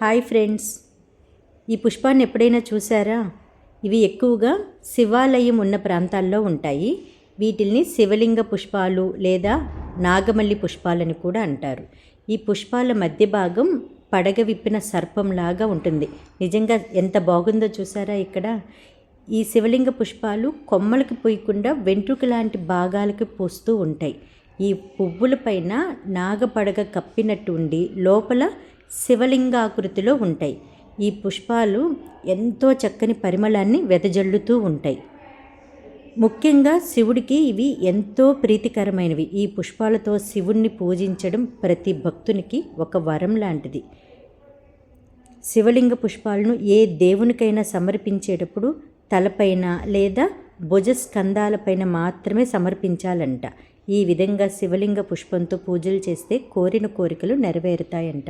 Hi friends, ఈ పుష్పాన్ని ఎప్పుడైనా చూసారా? ఇవి ఎక్కువగా శివాలయం ఉన్న ప్రాంతాల్లో ఉంటాయి. వీటిల్ని శివలింగ పుష్పాలు లేదా నాగమల్లి పుష్పాలని కూడా అంటారు. ఈ పుష్పాల మధ్య భాగం పడగ విప్పిన సర్పంలాగా ఉంటుంది. నిజంగా ఎంత బాగుందో చూసారా? ఇక్కడ ఈ శివలింగ పుష్పాలు కొమ్మలకి పూయకుండా వెంట్రుక లాంటి భాగాలకి పూస్తూ ఉంటాయి. ఈ పువ్వులపైన నాగపడగ కప్పినట్టు ఉండి లోపల శివలింగాకృతిలో ఉంటాయి. ఈ పుష్పాలు ఎంతో చక్కని పరిమళాన్ని వెదజల్లుతూ ఉంటాయి. ముఖ్యంగా శివుడికి ఇవి ఎంతో ప్రీతికరమైనవి. ఈ పుష్పాలతో శివుణ్ణి పూజించడం ప్రతి భక్తునికి ఒక వరం లాంటిది. శివలింగ పుష్పాలను ఏ దేవునికైనా సమర్పించేటప్పుడు తలపైన లేదా భుజస్కంధాలపైన మాత్రమే సమర్పించాలంట. ఈ విధంగా శివలింగ పుష్పంతో పూజలు చేస్తే కోరిన కోరికలు నెరవేరుతాయంట.